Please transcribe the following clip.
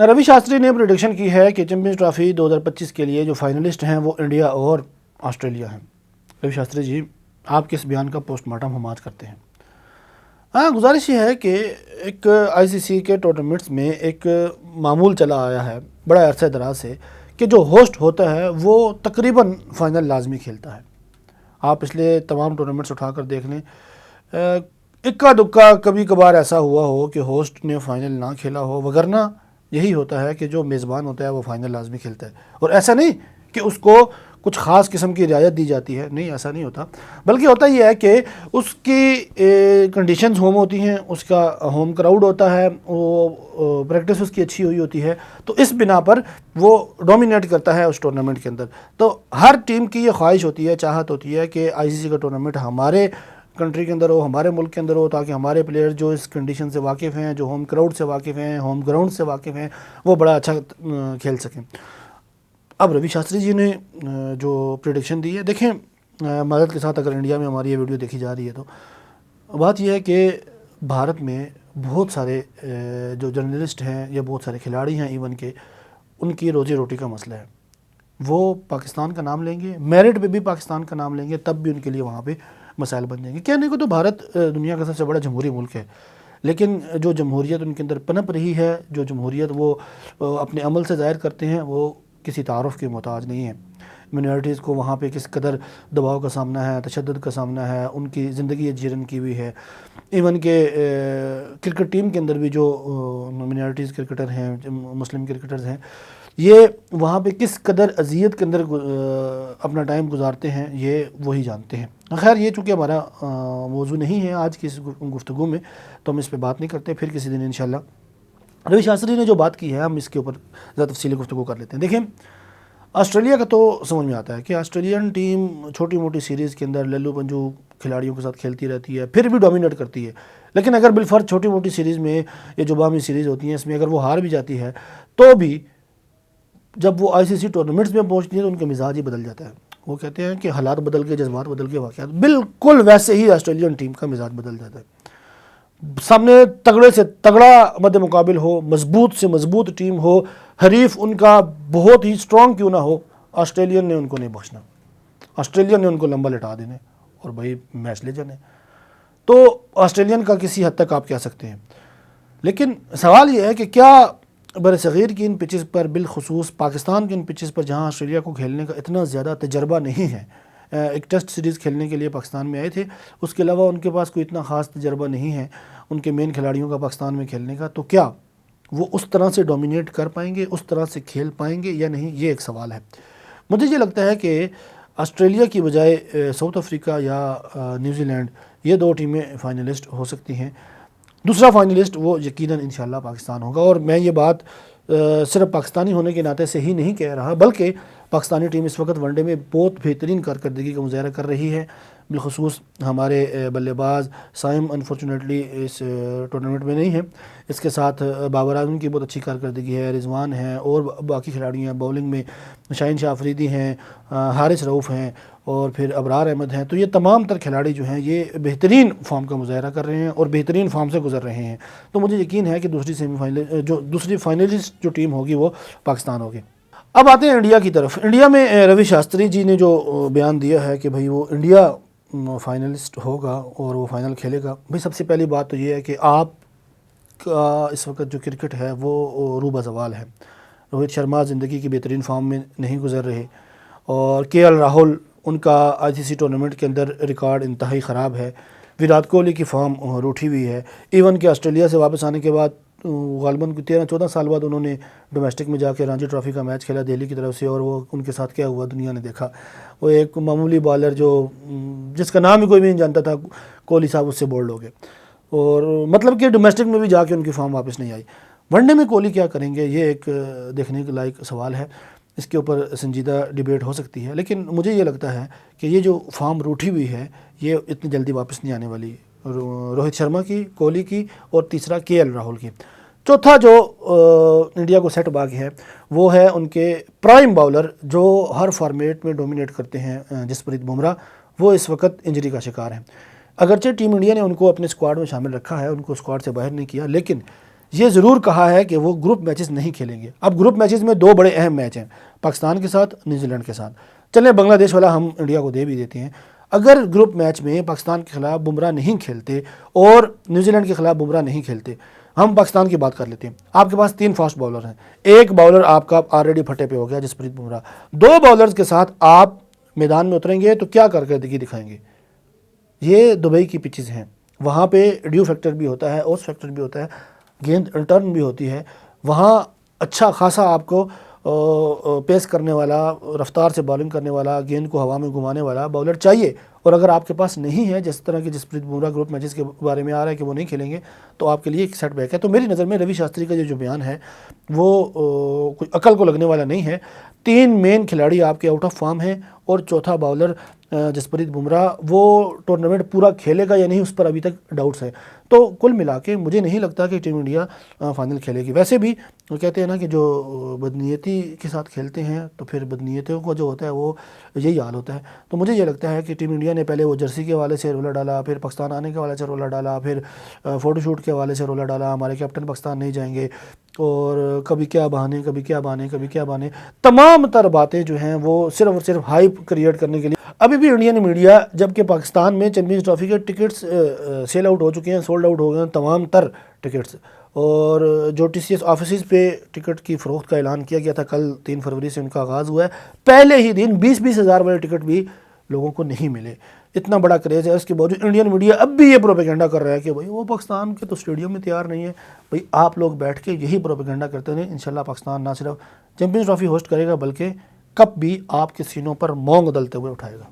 روی شاستری نے پریڈکشن کی ہے کہ چیمپئنز ٹرافی 2025 کے لیے جو فائنلسٹ ہیں وہ انڈیا اور آسٹریلیا ہیں۔ روی شاستری جی، آپ کس بیان کا پوسٹ مارٹم ہم آج کرتے ہیں؟ گزارش یہ ہے کہ ایک آئی سی سی کے ٹورنامنٹس میں ایک معمول چلا آیا ہے بڑا عرصہ دراز سے کہ جو ہوسٹ ہوتا ہے وہ تقریباً فائنل لازمی کھیلتا ہے۔ آپ اس لیے تمام ٹورنامنٹس اٹھا کر دیکھ لیں، اکا دکا کبھی کبھار ایسا ہوا ہو کہ ہوسٹ نے فائنل نہ کھیلا ہو، وگرنہ یہی ہوتا ہے کہ جو میزبان ہوتا ہے وہ فائنل لازمی کھیلتا ہے۔ اور ایسا نہیں کہ اس کو کچھ خاص قسم کی رعایت دی جاتی ہے، نہیں، ایسا نہیں ہوتا، بلکہ ہوتا یہ ہے کہ اس کی کنڈیشنز ہوم ہوتی ہیں، اس کا ہوم کراؤڈ ہوتا ہے، وہ پریکٹس اس کی اچھی ہوئی ہوتی ہے، تو اس بنا پر وہ ڈومینیٹ کرتا ہے اس ٹورنامنٹ کے اندر۔ تو ہر ٹیم کی یہ خواہش ہوتی ہے، چاہت ہوتی ہے کہ آئی سی سی کا ٹورنامنٹ ہمارے کنٹری کے اندر ہو، ہمارے ملک کے اندر ہو، تاکہ ہمارے پلیئر جو اس کنڈیشن سے واقف ہیں، جو ہوم کراؤڈ سے واقف ہیں، ہوم گراؤنڈ سے واقف ہیں، وہ بڑا اچھا کھیل سکیں۔ اب روی شاستری جی نے جو پریڈکشن دی ہے، دیکھیں معذرت کے ساتھ اگر انڈیا میں ہماری یہ ویڈیو دیکھی جا رہی ہے تو بات یہ ہے کہ بھارت میں بہت سارے جو جرنلسٹ ہیں یا بہت سارے کھلاڑی ہیں ایون کہ ان کی روزی روٹی کا مسئلہ ہے۔ وہ پاکستان کا نام لیں گے، میرٹ پہ بھی پاکستان کا نام لیں گے، تب بھی ان کے لیے وہاں پہ مسائل بن جائیں گے۔ کہنے کو تو بھارت دنیا کا سب سے بڑا جمہوری ملک ہے، لیکن جو جمہوریت ان کے اندر پنپ رہی ہے، جو جمہوریت وہ اپنے عمل سے ظاہر کرتے ہیں، وہ کسی تعارف کے محتاج نہیں ہے۔ منارٹیز کو وہاں پہ کس قدر دباؤ کا سامنا ہے، تشدد کا سامنا ہے، ان کی زندگی جیرن کی ہوئی ہے۔ ایون کہ کرکٹ ٹیم کے اندر بھی جو منارٹیز کرکٹر ہیں، مسلم کرکٹرز ہیں، یہ وہاں پہ کس قدر اذیت کے اندر اپنا ٹائم گزارتے ہیں، یہ وہی جانتے ہیں۔ خیر، یہ چونکہ ہمارا موضوع نہیں ہے آج کی اس گفتگو میں، تو ہم اس پہ بات نہیں کرتے، پھر کسی دن انشاءاللہ۔ روی شاستری نے جو بات کی ہے، ہم اس کے اوپر زیادہ تفصیلی گفتگو کر لیتے ہیں۔ دیکھیں، آسٹریلیا کا تو سمجھ میں آتا ہے کہ آسٹریلین ٹیم چھوٹی موٹی سیریز کے اندر للو پنجو کھلاڑیوں کے ساتھ کھیلتی رہتی ہے، پھر بھی ڈومینیٹ کرتی ہے، لیکن اگر بالفرض چھوٹی موٹی سیریز میں یہ جو باہمی سیریز ہوتی ہیں اس میں اگر وہ ہار بھی جاتی ہے تو بھی جب وہ آئی سی سی ٹورنامنٹس میں پہنچتی ہیں تو ان کا مزاج ہی بدل جاتا ہے۔ وہ کہتے ہیں کہ حالات بدل کے، جذبات بدل کے، واقعات بالکل ویسے ہی آسٹریلین ٹیم کا مزاج بدل جاتا ہے۔ سامنے تگڑے سے تگڑا مد مقابل ہو، مضبوط سے مضبوط ٹیم ہو، حریف ان کا بہت ہی سٹرونگ کیوں نہ ہو، آسٹریلین نے ان کو نہیں بخشنا، آسٹریلین نے ان کو لمبا لٹا دینے اور بھائی میچ لے جانے۔ تو آسٹریلین کا کسی حد تک آپ کہہ سکتے ہیں، لیکن سوال یہ ہے کہ کیا بر صغیر کی ان پچز پر، بالخصوص پاکستان کی ان پچز پر جہاں آسٹریلیا کو کھیلنے کا اتنا زیادہ تجربہ نہیں ہے، ایک ٹیسٹ سیریز کھیلنے کے لیے پاکستان میں آئے تھے، اس کے علاوہ ان کے پاس کوئی اتنا خاص تجربہ نہیں ہے ان کے مین کھلاڑیوں کا پاکستان میں کھیلنے کا، تو کیا وہ اس طرح سے ڈومینیٹ کر پائیں گے، اس طرح سے کھیل پائیں گے یا نہیں، یہ ایک سوال ہے۔ مجھے یہ لگتا ہے کہ آسٹریلیا کی بجائے ساؤتھ افریقہ یا نیوزی لینڈ، یہ دو ٹیمیں فائنلسٹ ہو سکتی ہیں۔ دوسرا فائنلسٹ وہ یقیناً انشاءاللہ پاکستان ہوگا، اور میں یہ بات صرف پاکستانی ہونے کے ناطے سے ہی نہیں کہہ رہا، بلکہ پاکستانی ٹیم اس وقت ون ڈے میں بہت بہترین کارکردگی کا مظاہرہ کر رہی ہے، بالخصوص ہمارے بلے باز سائم انفارچونیٹلی اس ٹورنامنٹ میں نہیں ہے، اس کے ساتھ بابر اعظم کی بہت اچھی کارکردگی ہے، رضوان ہیں اور باقی کھلاڑی ہیں، باؤلنگ میں شاہین شاہ افریدی ہیں، حارث رؤف ہیں اور پھر ابرار احمد ہیں۔ تو یہ تمام تر کھلاڑی جو ہیں یہ بہترین فارم کا مظاہرہ کر رہے ہیں اور بہترین فارم سے گزر رہے ہیں، تو مجھے یقین ہے کہ دوسری فائنلسٹ جو ٹیم ہوگی وہ پاکستان ہوگی۔ اب آتے ہیں انڈیا کی طرف۔ انڈیا میں روی شاستری جی نے جو بیان دیا ہے کہ بھئی وہ انڈیا فائنلسٹ ہوگا اور وہ فائنل کھیلے گا، بھئی سب سے پہلی بات تو یہ ہے کہ آپ کا اس وقت جو کرکٹ ہے وہ روبہ زوال ہے۔ روہت شرما زندگی کی بہترین فارم میں نہیں گزر رہے، اور کے ایل راہل ان کا آئی سی سی ٹورنامنٹ کے اندر ریکارڈ انتہائی خراب ہے، وراٹ کوہلی کی فارم روٹھی ہوئی ہے، ایون کہ آسٹریلیا سے واپس آنے کے بعد غالباً 13-14 سال بعد انہوں نے ڈومیسٹک میں جا کے رانجی ٹرافی کا میچ کھیلا دہلی کی طرف سے، اور وہ ان کے ساتھ کیا ہوا دنیا نے دیکھا۔ وہ ایک معمولی بالر جس کا نام ہی کوئی بھی نہیں جانتا تھا، کوہلی صاحب اس سے بولڈ ہو گئے، اور مطلب کہ ڈومیسٹک میں بھی جا کے ان کی فارم واپس نہیں آئی۔ ون ڈے میں کوہلی کیا کریں گے، یہ ایک دیکھنے کے لائق سوال ہے، اس کے اوپر سنجیدہ ڈیبیٹ ہو سکتی ہے، لیکن مجھے یہ لگتا ہے کہ یہ جو فارم روٹھی ہوئی ہے یہ اتنی جلدی واپس نہیں آنے والی، روہت شرما کی، کوہلی کی، اور تیسرا کے ایل راہل کی۔ چوتھا جو انڈیا کو سیٹ باغ ہے وہ ہے ان کے پرائم باؤلر جو ہر فارمیٹ میں ڈومینیٹ کرتے ہیں، جسپریت بمراہ، وہ اس وقت انجری کا شکار ہیں۔ اگرچہ ٹیم انڈیا نے ان کو اپنے اسکواڈ میں شامل رکھا ہے، ان کو اسکواڈ سے باہر نہیں کیا، لیکن یہ ضرور کہا ہے کہ وہ گروپ میچز نہیں کھیلیں گے۔ اب گروپ میچز میں 2 بڑے اہم میچ ہیں، پاکستان کے ساتھ، نیوزی لینڈ کے ساتھ۔ چلیں بنگلہ دیش والا ہم انڈیا کو دے بھی دیتے ہیں۔ اگر گروپ میچ میں پاکستان کے خلاف بمراہ نہیں کھیلتے اور نیوزی لینڈ کے خلاف بمراہ نہیں کھیلتے، ہم پاکستان کی بات کر لیتے ہیں۔ آپ کے پاس 3 فاسٹ باؤلر ہیں، ایک باؤلر آپ کا آلریڈی پھٹے پہ ہو گیا جسپریت بمراہ، 2 باؤلرز کے ساتھ آپ میدان میں اتریں گے تو کیا کارکردگی دکھائیں گے؟ یہ دبئی کی پچز ہیں، وہاں پہ ڈیو فیکٹر بھی ہوتا ہے، اوس فیکٹر بھی ہوتا ہے، گیند ریٹرن بھی ہوتی ہے، وہاں اچھا خاصا آپ کو پیس کرنے والا، رفتار سے بالنگ کرنے والا، گیند کو ہوا میں گھمانے والا باؤلر چاہیے۔ اور اگر آپ کے پاس نہیں ہے، جس طرح کی جسپریت بمراہ گروپ میچز کے بارے میں آ رہا ہے کہ وہ نہیں کھیلیں گے، تو آپ کے لیے ایک سیٹ بیک ہے۔ تو میری نظر میں روی شاستری کا جو بیان ہے وہ کوئی عقل کو لگنے والا نہیں ہے۔ 3 مین کھلاڑی آپ کے آؤٹ آف فارم ہیں اور چوتھا باؤلر جسپریت بمراہ، وہ ٹورنامنٹ پورا کھیلے گا یا نہیں اس پر ابھی تک ڈاؤٹس ہیں۔ تو کل ملا کے مجھے نہیں لگتا کہ ٹیم انڈیا فائنل کھیلے گی۔ ویسے بھی وہ کہتے ہیں نا کہ جو بدنیتی کے ساتھ کھیلتے ہیں تو پھر بدنیتوں کو جو ہوتا ہے وہ یہی حال ہوتا ہے۔ تو مجھے یہ لگتا ہے کہ ٹیم انڈیا نے پہلے وہ جرسی کے حوالے سے رولا ڈالا، پھر پاکستان آنے کے حوالے سے رولا ڈالا، پھر فوٹو شوٹ کے حوالے سے رولا ڈالا، ہمارے کیپٹن پاکستان نہیں جائیں گے، اور کبھی کیا بہانے، کبھی کیا بہانے، کبھی کیا بہانے، تمام تر باتیں جو ہیں وہ صرف اور صرف ہائپ کریٹ کرنے کے لیے۔ ابھی بھی انڈین میڈیا، جبکہ پاکستان میں چیمپئنز ٹرافی کے ٹکٹس سیل آؤٹ ہو چکے ہیں، سولڈ آؤٹ ہو گئے ہیں تمام تر ٹکٹس، اور جو ٹی سی ایس آفیسز پہ ٹکٹ کی فروخت کا اعلان کیا گیا تھا، کل 3 فروری سے ان کا آغاز ہوا ہے، پہلے ہی دن 20-20 ہزار والے ٹکٹ بھی لوگوں کو نہیں ملے۔ اتنا بڑا کریز ہے، اس کے باوجود انڈین میڈیا اب بھی یہ پروپیگنڈا کر رہا ہے کہ بھائی وہ پاکستان کے تو اسٹیڈیم میں تیار نہیں ہے۔ بھائی آپ لوگ بیٹھ کے یہی پروپیگنڈا کرتے رہیں، انشاءاللہ پاکستان نہ صرف چیمپئنز ٹرافی ہوسٹ کرے گا بلکہ کپ بھی آپ کے سینوں پر مونگ دلتے ہوئے اٹھائے گا۔